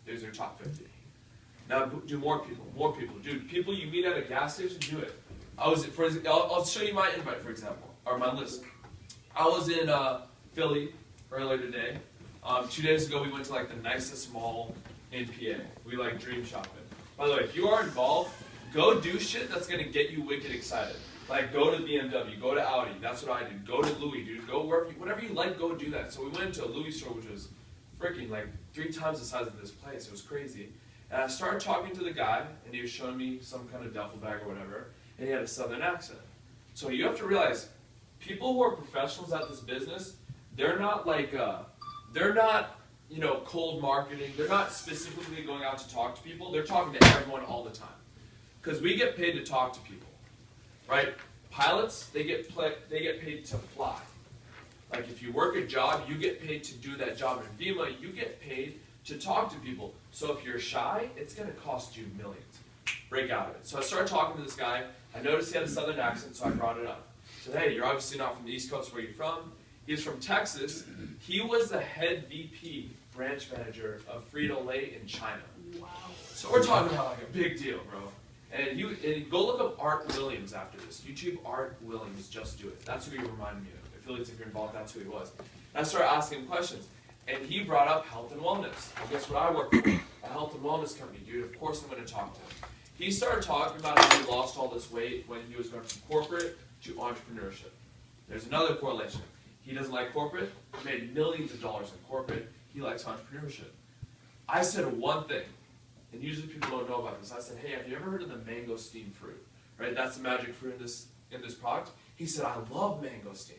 There's your top 50. Now do more people. Dude, people you meet at a gas station, do it. I'll show you my invite, for example, or my list. I was in Philly earlier today. 2 days ago, we went to like the nicest mall in PA. We like dream shopping. By the way, if you are involved, go do shit that's gonna get you wicked excited. Like go to BMW, go to Audi. That's what I did. Go to Louis, dude. Go whatever you like, go do that. So we went to a Louis store, which was freaking like 3 times the size of this place. It was crazy. And I started talking to the guy, and he was showing me some kind of duffel bag or whatever, and he had a southern accent. So you have to realize, people who are professionals at this business, they're not like, cold marketing. They're not specifically going out to talk to people. They're talking to everyone all the time. Because we get paid to talk to people, right? Pilots, they get paid to fly. Like if you work a job, you get paid to do that job. In Vima, you get paid to talk to people. So if you're shy, it's going to cost you millions. Break out of it. So I started talking to this guy. I noticed he had a southern accent, so I brought it up. I said, hey, you're obviously not from the East Coast. Where are you from? He's from Texas. He was the head VP, branch manager of Frito-Lay in China. Wow. So we're talking about like a big deal, bro. And go look up Art Williams after this. YouTube Art Williams, just do it. That's who he reminded me of. Affiliates, if you're involved, that's who he was. And I started asking him questions. And he brought up health and wellness. Well, guess what I work for? A health and wellness company, dude. Of course I'm going to talk to him. He started talking about how he lost all this weight when he was going from corporate to entrepreneurship. There's another correlation. He doesn't like corporate. He made millions of dollars in corporate. He likes entrepreneurship. I said one thing, and usually people don't know about this. I said, hey, have you ever heard of the mangosteen fruit? Right? That's the magic fruit in this product. He said, I love mangosteen.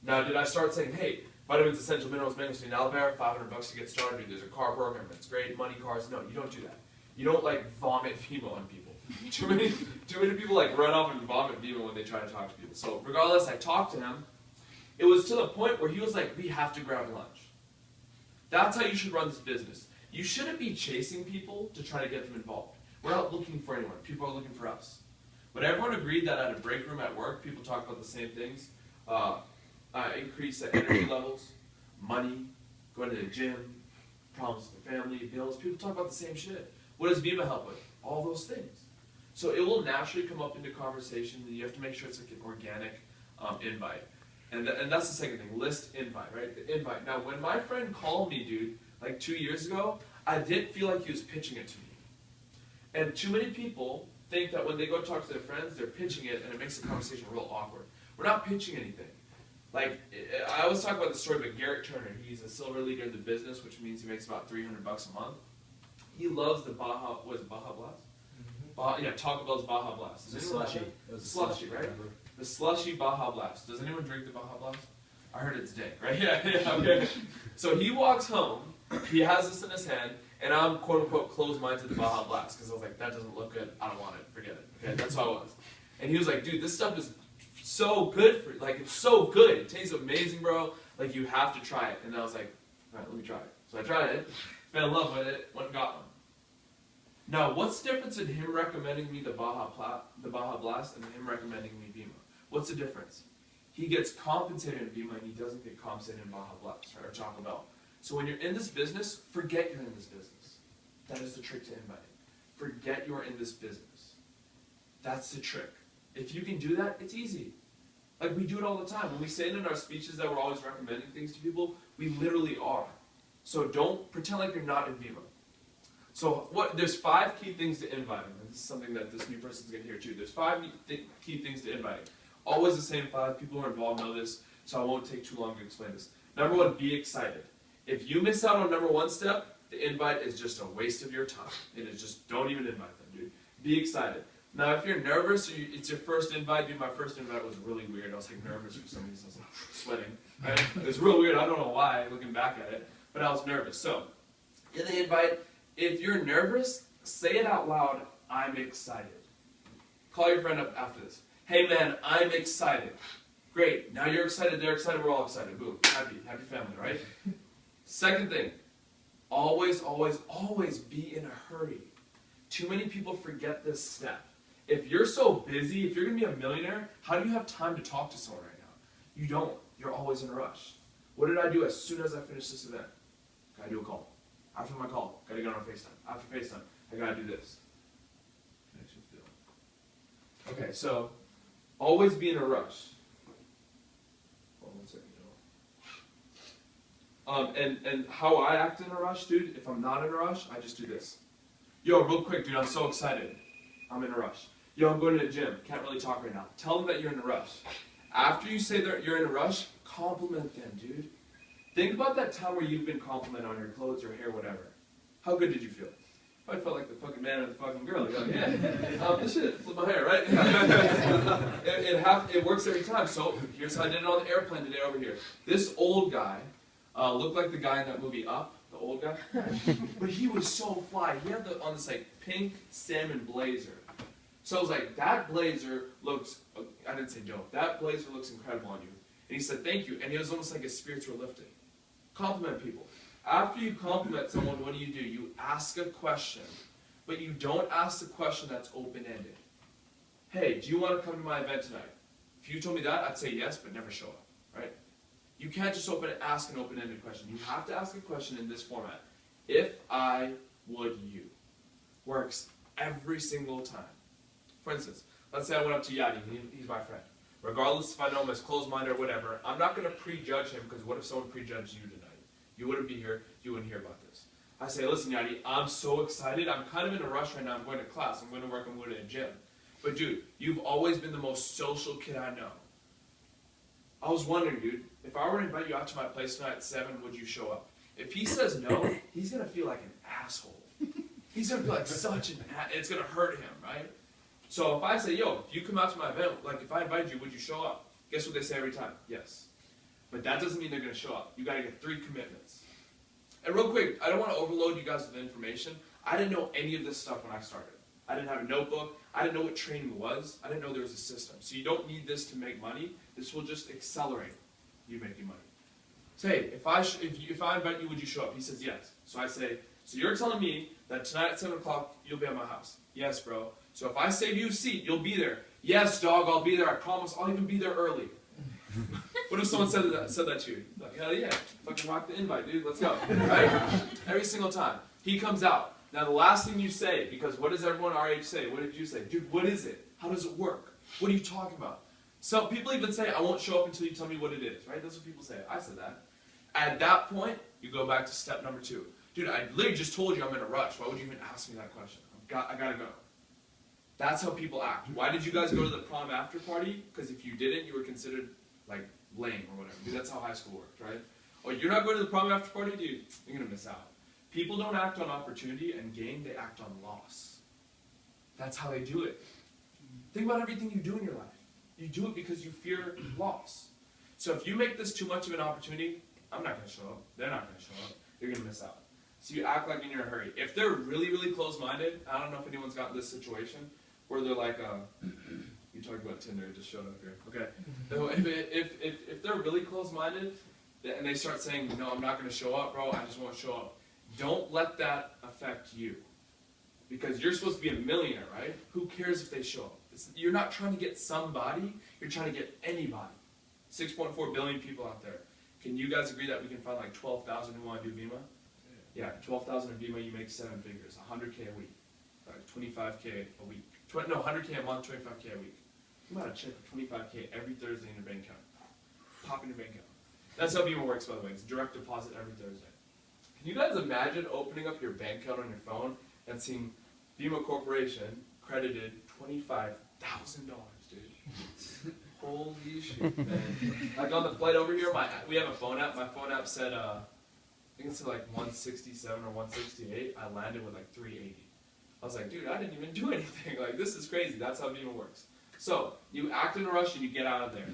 Now, did I start saying, hey, vitamins, essential minerals, mangosteen, aloe vera, $500 to get started. Dude, there's a car program. It's great. Money cars. No, you don't do that. You don't like vomit Vima on people. Too many people like run off and vomit Vima when they try to talk to people. So regardless, I talked to him. It was to the point where he was like, we have to grab lunch. That's how you should run this business. You shouldn't be chasing people to try to get them involved. We're not looking for anyone. People are looking for us. But everyone agreed that at a break room at work, people talk about the same things. Increase the energy levels, money, going to the gym, problems with the family, bills. People talk about the same shit. What does Vima help with? All those things. So it will naturally come up into conversation, and you have to make sure it's like an organic invite. And that's the second thing, list invite, right? The invite. Now, when my friend called me, dude, like 2 years ago, I didn't feel like he was pitching it to me. And too many people think that when they go talk to their friends, they're pitching it, and it makes the conversation real awkward. We're not pitching anything. Like, I always talk about the story about Garrett Turner. He's a silver leader in the business, which means he makes about $300 a month. He loves the Baja Blast? Mm-hmm. Taco Bell's Baja Blast. It was a slushy. It was a slushy, right? The slushy Baja Blast. Does anyone drink the Baja Blast? I heard it's dank, right? Yeah, okay. So he walks home, he has this in his hand, and I'm quote-unquote closed-minded to the Baja Blast, because I was like, that doesn't look good, I don't want it, forget it. Okay, that's how I was. And he was like, dude, this stuff is so good for you. Like, it's so good. It tastes amazing, bro. Like, you have to try it. And I was like, all right, let me try it. So I tried it, fell in love with it, went and got one. Now, what's the difference in him recommending me the Baja Blast and him recommending me Vima? What's the difference? He gets compensated in Vima and he doesn't get compensated in Baja Blast, right, or Taco Bell. So when you're in this business, forget you're in this business. That is the trick to inviting. Forget you're in this business. That's the trick. If you can do that, it's easy. Like, we do it all the time. When we say it in our speeches that we're always recommending things to people, we literally are. So don't pretend like you're not in Vima. So there's 5 key things to inviting. And this is something that this new person's going to hear too. There's 5 key things to inviting. Always the same 5. People who are involved know this, so I won't take too long to explain this. Number 1, be excited. If you miss out on number 1 step, the invite is just a waste of your time. It is just, don't even invite them, dude. Be excited. Now, if you're nervous, or it's your first invite, dude, my first invite was really weird. I was like nervous for some reason. I was like sweating. Right? It was real weird. I don't know why, looking back at it, but I was nervous. So, in the invite, if you're nervous, say it out loud, I'm excited. Call your friend up after this. Hey man, I'm excited. Great, now you're excited, they're excited, we're all excited. Boom, happy family, right? Second thing, always, always, always be in a hurry. Too many people forget this step. If you're so busy, if you're going to be a millionaire, how do you have time to talk to someone right now? You don't. You're always in a rush. What did I do as soon as I finished this event? I do a call. After my call, gotta get on FaceTime. After FaceTime, I gotta do this. Connection failed. Okay, so always be in a rush. Hold on one second. And how I act in a rush, dude, if I'm not in a rush, I just do this. Yo, real quick, dude, I'm so excited. I'm in a rush. Yo, I'm going to the gym. Can't really talk right now. Tell them that you're in a rush. After you say that you're in a rush, compliment them, dude. Think about that time where you've been complimented on your clothes or hair, whatever. How good did you feel? I felt like the fucking man or the fucking girl. You're like, yeah, this shit, flip my hair, right? It works every time. So here's how I did it on the airplane today over here. This old guy looked like the guy in that movie Up, the old guy. But he was so fly. He had on this like pink salmon blazer. So I was like, that blazer looks, I didn't say dope, that blazer looks incredible on you. And he said, thank you. And it was almost like his spirits were lifted. Compliment people. After you compliment someone, what do? You ask a question. But you don't ask the question that's open-ended. Hey, do you want to come to my event tonight? If you told me that, I'd say yes, but never show up, right? You can't just ask an open-ended question. You have to ask a question in this format. If I would you. Works every single time. For instance, let's say I went up to Yadi, he's my friend. Regardless if I know him as closed-minded or whatever, I'm not going to prejudge him, because what if someone prejudged you tonight? You wouldn't be here, you wouldn't hear about this. I say, listen Yadi, I'm so excited, I'm kind of in a rush right now, I'm going to class, I'm going to work, I'm going to the gym. But dude, you've always been the most social kid I know. I was wondering, dude, if I were to invite you out to my place tonight at 7, would you show up? If he says no, he's going to feel like an asshole. He's going to feel like such an it's going to hurt him, right? So if I say, yo, if you come out to my event, like if I invite you, would you show up? Guess what they say every time? Yes. But that doesn't mean they're going to show up. You got to get 3 commitments. And real quick, I don't want to overload you guys with information. I didn't know any of this stuff when I started. I didn't have a notebook. I didn't know what training was. I didn't know there was a system. So you don't need this to make money. This will just accelerate you making money. Say, if I invite you, would you show up? He says yes. So I say, so you're telling me that tonight at 7 o'clock, you'll be at my house? Yes, bro. So if I save you a seat, you'll be there. Yes, dog, I'll be there. I promise. I'll even be there early. What if someone said that to you? Like, hell yeah, fucking rock the invite, dude. Let's go. Right? Every single time. He comes out. Now the last thing you say, because what does everyone our age say? What did you say? Dude, what is it? How does it work? What are you talking about? So people even say, I won't show up until you tell me what it is. Right? That's what people say. I said that. At that point, you go back to step number 2. Dude, I literally just told you I'm in a rush. Why would you even ask me that question? I gotta go. That's how people act. Why did you guys go to the prom after party? Because if you didn't, you were considered like lame or whatever. Dude, that's how high school worked, right? Oh, you're not going to the prom after party? Dude, you're going to miss out. People don't act on opportunity and gain, they act on loss. That's how they do it. Think about everything you do in your life. You do it because you fear loss. So if you make this too much of an opportunity, I'm not going to show up. They're not going to show up. You're going to miss out. So you act like you're in a hurry. If they're really, really close-minded, I don't know if anyone's got this situation, where they're like, you talked about Tinder, it just showed up here. Okay. So if they're really close-minded, and they start saying, no, I'm not going to show up, bro, I just won't show up. Don't let that affect you. Because you're supposed to be a millionaire, right? Who cares if they show up? You're not trying to get somebody, you're trying to get anybody. 6.4 billion people out there. Can you guys agree that we can find like 12,000 who want to do Vima? Yeah, 12,000 in Vima, you make 7 figures, 100K a week, 25K a week. No, 100K a month, 25K a week. You might have check for 25K every Thursday in your bank account. Pop in your bank account. That's how Vima works, by the way. It's direct deposit every Thursday. Can you guys imagine opening up your bank account on your phone and seeing Vima Corporation credited $25,000, dude? Holy shit, man. Like on the flight over here, we have a phone app. My phone app said, I think it said like 167 or 168. I landed with like 380. I was like, dude, I didn't even do anything. Like, this is crazy. That's how Vima works. So, you act in a rush and you get out of there.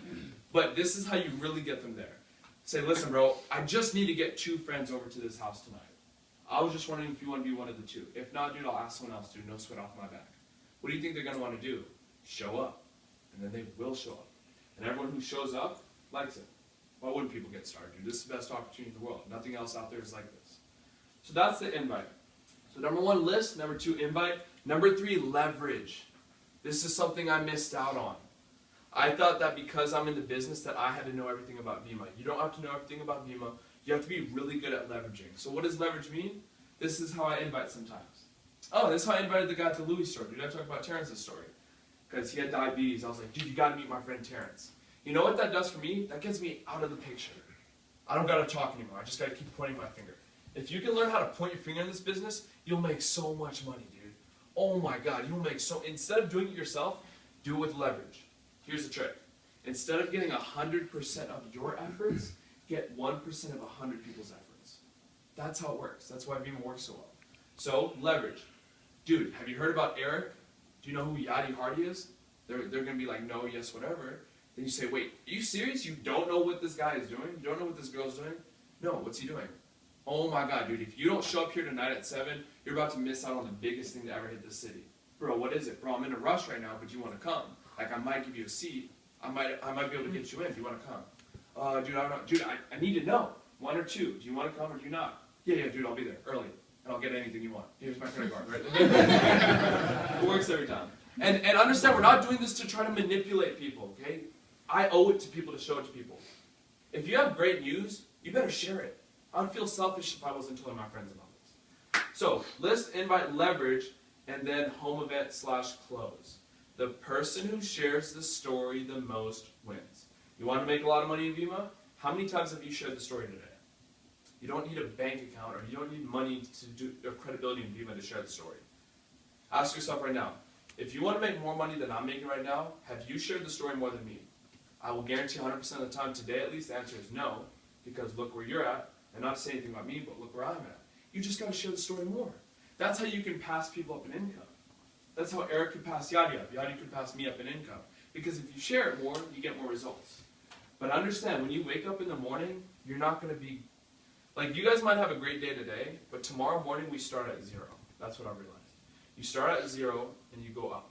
But this is how you really get them there. Say, listen, bro, I just need to get 2 friends over to this house tonight. I was just wondering if you want to be one of the 2. If not, dude, I'll ask someone else, dude. No sweat off my back. What do you think they're going to want to do? Show up. And then they will show up. And everyone who shows up likes it. Why wouldn't people get started, dude? This is the best opportunity in the world. Nothing else out there is like this. So that's the invite. So number 1, list. Number 2, invite. Number 3, leverage. This is something I missed out on. I thought that because I'm in the business that I had to know everything about Vima. You don't have to know everything about Vima. You have to be really good at leveraging. So what does leverage mean? This is how I invite sometimes. Oh, this is how I invited the guy at the Louis store. Dude, I talked about Terrence's story. Because he had diabetes. I was like, dude, you got to meet my friend Terrence. You know what that does for me? That gets me out of the picture. I don't got to talk anymore. I just got to keep pointing my finger. If you can learn how to point your finger in this business, you'll make so much money, dude. Oh my God, you'll make so... Instead of doing it yourself, do it with leverage. Here's the trick. Instead of getting 100% of your efforts, get 1% of 100 people's efforts. That's how it works. That's why Vima works so well. So, leverage. Dude, have you heard about Eric? Do you know who Yadi Hardy is? They're going to be like, no, yes, whatever. Then you say, wait, are you serious? You don't know what this guy is doing? You don't know what this girl's doing? No, what's he doing? Oh my God, dude, if you don't show up here tonight at 7, you're about to miss out on the biggest thing to ever hit the city. Bro, what is it? Bro, I'm in a rush right now, but you want to come. Like, I might give you a seat. I might be able to get you in if you want to come. Dude, I don't know. Dude, I need to know. 1 or 2. Do you want to come or do you not? Yeah, dude, I'll be there early. And I'll get anything you want. Here's my credit card, right? It works every time. And understand, we're not doing this to try to manipulate people, okay? I owe it to people to show it to people. If you have great news, you better share it. I would feel selfish if I wasn't telling my friends about this. So, list, invite, leverage, and then home event / close. The person who shares the story the most wins. You want to make a lot of money in Vima? How many times have you shared the story today? You don't need a bank account or you don't need money to do credibility in Vima to share the story. Ask yourself right now, if you want to make more money than I'm making right now, have you shared the story more than me? I will guarantee 100% of the time today at least the answer is no, because look where you're at, and not to say anything about me, but look where I'm at. You just got to share the story more. That's how you can pass people up in income. That's how Eric could pass Yadi up. Yadi could pass me up in income. Because if you share it more, you get more results. But understand, when you wake up in the morning, you're not going to be... Like, you guys might have a great day today, but tomorrow morning we start at 0. That's what I realized. You start at 0, and you go up.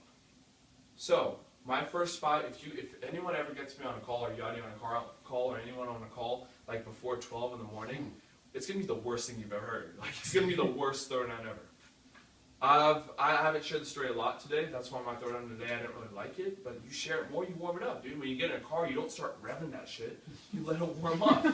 So, my first 5, if anyone ever gets me on a call, or Yadi on a call, or anyone on a call, like before 12 in the morning, it's going to be the worst thing you've ever heard. Like, it's going to be the worst throwdown ever. I haven't shared the story a lot today. That's why my throwdown today, I didn't really like it. But you share it more, you warm it up, dude. When you get in a car, you don't start revving that shit. You let it warm up.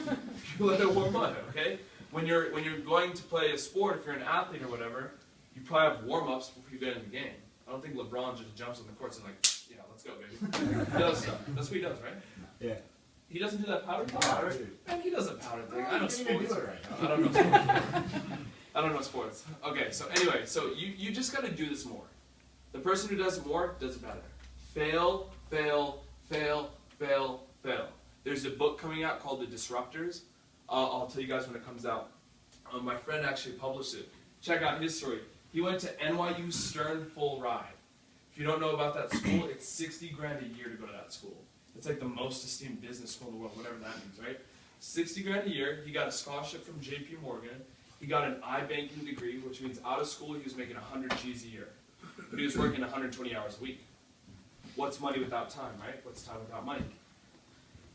You let it warm up, okay? When you're going to play a sport, if you're an athlete or whatever, you probably have warm-ups before you get in the game. I don't think LeBron just jumps on the court and is like, yeah, let's go, baby. He does stuff. That's what he does, right? Yeah. He doesn't do that powder thing? Powder? Man, he does a powder thing. I know sports. I don't know sports. I don't know sports. Okay, so anyway, so you just got to do this more. The person who does it more does it better. Fail, fail, fail, fail, fail. There's a book coming out called The Disruptors. I'll tell you guys when it comes out. My friend actually published it. Check out his story. He went to NYU Stern full ride. If you don't know about that school, it's $60 grand a year to go to that school. It's like the most esteemed business school in the world, whatever that means, right? $60 grand a year. He got a scholarship from JP Morgan. He got an iBanking degree, which means out of school he was making 100 G's a year. But he was working 120 hours a week. What's money without time, right? What's time without money?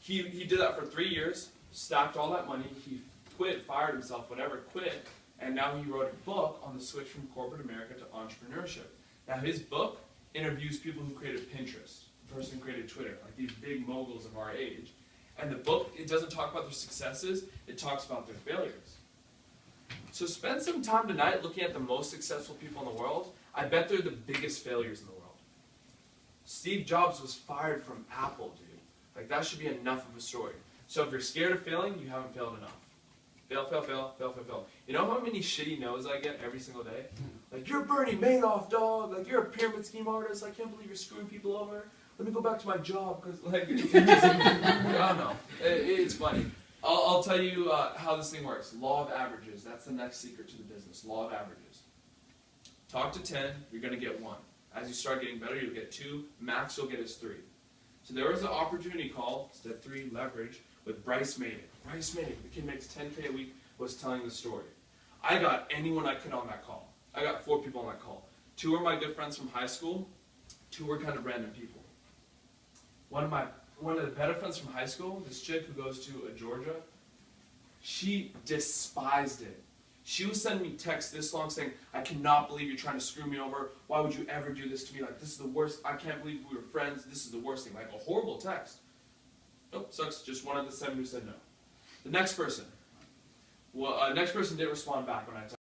He did that for 3 years, stacked all that money, he quit, fired himself, whatever, quit, and now he wrote a book on the switch from corporate America to entrepreneurship. Now his book interviews people who created Pinterest, the person who created Twitter, like these big moguls of our age. And the book, it doesn't talk about their successes, it talks about their failures. So spend some time tonight looking at the most successful people in the world. I bet they're the biggest failures in the world. Steve Jobs was fired from Apple, dude. Like, that should be enough of a story. So if you're scared of failing, you haven't failed enough. Fail, fail, fail, fail, fail, fail. You know how many shitty no's I get every single day? Like, you're Bernie Madoff, dog. Like, you're a pyramid scheme artist. I can't believe you're screwing people over. Let me go back to my job, because, like, I don't know. It's funny. I'll tell you how this thing works. Law of averages. That's the next secret to the business. Law of averages. Talk to 10, you're going to get 1. As you start getting better, you'll get 2. Max you'll get is 3. So there was an opportunity call, step 3, leverage, with Bryce Maydick. Bryce Maydick, the kid makes $10K a week, was telling the story. I got anyone I could on that call. I got 4 people on that call. 2 were my good friends from high school. 2 were kind of random people. One of the better friends from high school, this chick who goes to Georgia, she despised it. She was sending me texts this long saying, I cannot believe you're trying to screw me over. Why would you ever do this to me? Like, this is the worst. I can't believe we were friends. This is the worst thing. Like, a horrible text. Nope, sucks. Just one of the 7 who said no. The next person. Well, next person didn't respond back when I texted.